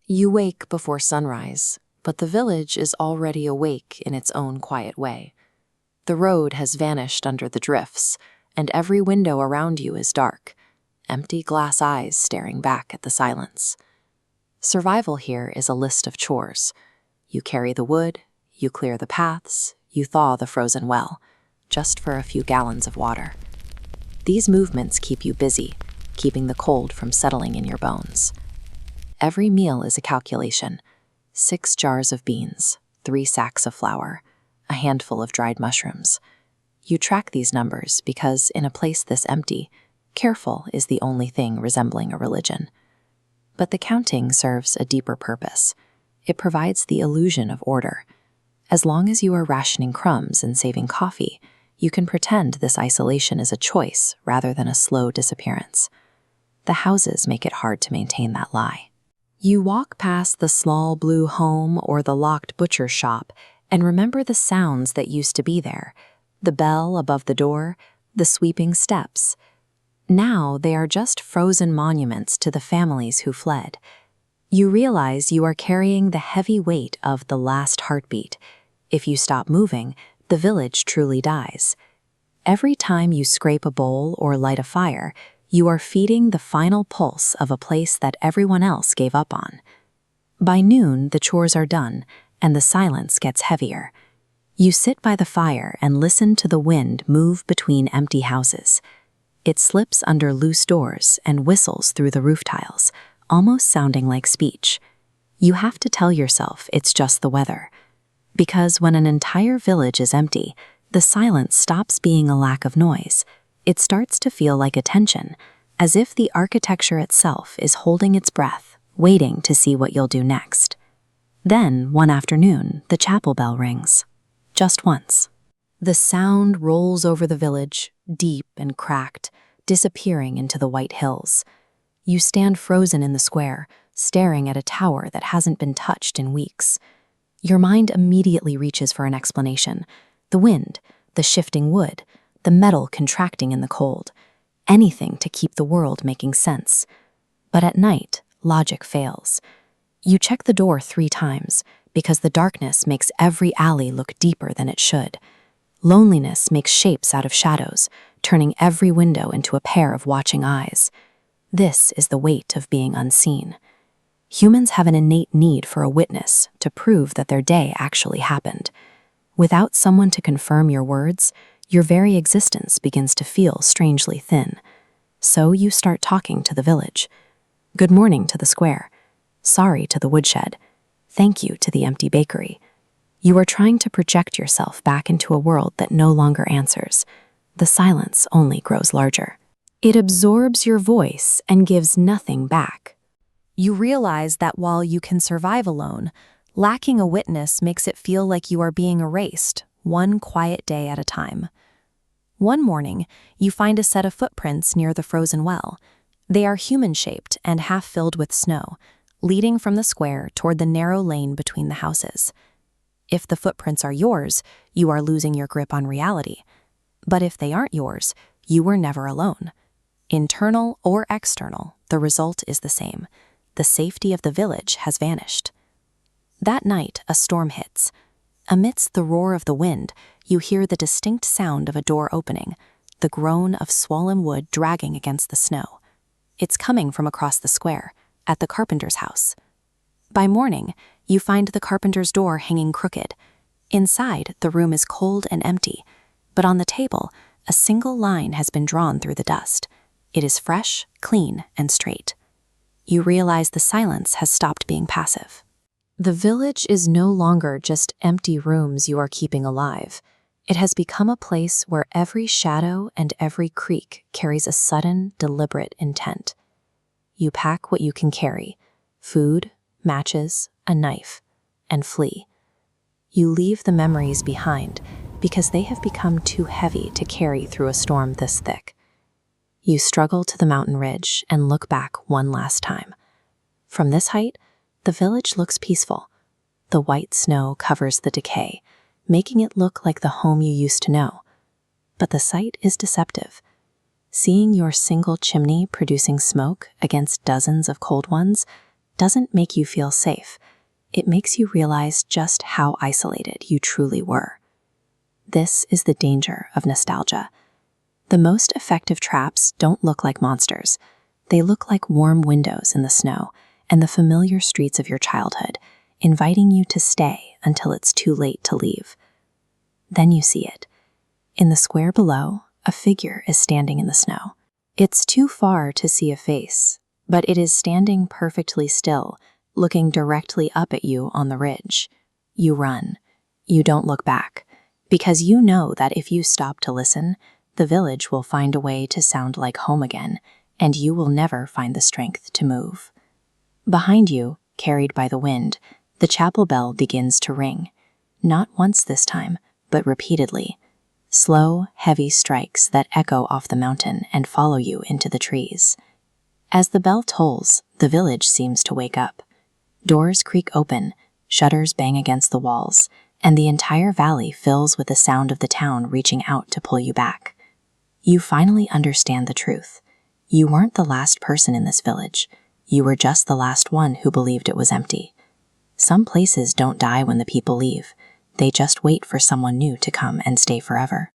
You wake before sunrise, but the village is already awake in its own quiet way. The road has vanished under the drifts, and every window around you is dark, empty glass eyes staring back at the silence. Survival here is a list of chores. You carry the wood, you clear the paths, you thaw the frozen well, just for a few gallons of water. These movements keep you busy, keeping the cold from settling in your bones. Every meal is a calculation. 6 jars of beans, 3 sacks of flour, a handful of dried mushrooms. You track these numbers because in a place this empty, careful is the only thing resembling a religion. But the counting serves a deeper purpose. It provides the illusion of order. As long as you are rationing crumbs and saving coffee, you can pretend this isolation is a choice rather than a slow disappearance. The houses make it hard to maintain that lie. You walk past the small blue home or the locked butcher shop and remember the sounds that used to be there, the bell above the door, the sweeping steps. Now they are just frozen monuments to the families who fled. You realize you are carrying the heavy weight of the last heartbeat. If you stop moving, the village truly dies. Every time you scrape a bowl or light a fire, you are feeding the final pulse of a place that everyone else gave up on. By noon, the chores are done, and the silence gets heavier. You sit by the fire and listen to the wind move between empty houses. It slips under loose doors and whistles through the roof tiles, almost sounding like speech. You have to tell yourself it's just the weather. Because when an entire village is empty, the silence stops being a lack of noise. It starts to feel like a tension, as if the architecture itself is holding its breath, waiting to see what you'll do next. Then, one afternoon, the chapel bell rings. Just once. The sound rolls over the village, deep and cracked, disappearing into the white hills. You stand frozen in the square, staring at a tower that hasn't been touched in weeks. Your mind immediately reaches for an explanation. The wind, the shifting wood, the metal contracting in the cold. Anything to keep the world making sense. But at night, logic fails. You check the door 3 times, because the darkness makes every alley look deeper than it should. Loneliness makes shapes out of shadows, turning every window into a pair of watching eyes. This is the weight of being unseen. Humans have an innate need for a witness to prove that their day actually happened. Without someone to confirm your words, your very existence begins to feel strangely thin. So you start talking to the village. Good morning to the square. Sorry to the woodshed. Thank you to the empty bakery. You are trying to project yourself back into a world that no longer answers. The silence only grows larger. It absorbs your voice and gives nothing back. You realize that while you can survive alone, lacking a witness makes it feel like you are being erased, one quiet day at a time. One morning, you find a set of footprints near the frozen well. They are human-shaped and half filled with snow, leading from the square toward the narrow lane between the houses. If the footprints are yours, you are losing your grip on reality. But if they aren't yours, you were never alone. Internal or external, the result is the same. The safety of the village has vanished. That night, a storm hits. Amidst the roar of the wind, you hear the distinct sound of a door opening, the groan of swollen wood dragging against the snow. It's coming from across the square, at the carpenter's house. By morning, you find the carpenter's door hanging crooked. Inside, the room is cold and empty, but on the table, a single line has been drawn through the dust. It is fresh, clean, and straight. You realize the silence has stopped being passive. The village is no longer just empty rooms you are keeping alive. It has become a place where every shadow and every creak carries a sudden, deliberate intent. You pack what you can carry: food, matches, a knife, and flee. You leave the memories behind because they have become too heavy to carry through a storm this thick. You struggle to the mountain ridge and look back one last time. From this height, the village looks peaceful. The white snow covers the decay, making it look like the home you used to know. But the sight is deceptive. Seeing your single chimney producing smoke against dozens of cold ones, doesn't make you feel safe. It makes you realize just how isolated you truly were. This is the danger of nostalgia. The most effective traps don't look like monsters. They look like warm windows in the snow and the familiar streets of your childhood, inviting you to stay until it's too late to leave. Then you see it. In the square below, a figure is standing in the snow. It's too far to see a face, but it is standing perfectly still, looking directly up at you on the ridge. You run. You don't look back, because you know that if you stop to listen, the village will find a way to sound like home again, and you will never find the strength to move. Behind you, carried by the wind, the chapel bell begins to ring. Not once this time, but repeatedly. Slow, heavy strikes that echo off the mountain and follow you into the trees. As the bell tolls, the village seems to wake up. Doors creak open, shutters bang against the walls, and the entire valley fills with the sound of the town reaching out to pull you back. You finally understand the truth. You weren't the last person in this village. You were just the last one who believed it was empty. Some places don't die when the people leave. They just wait for someone new to come and stay forever.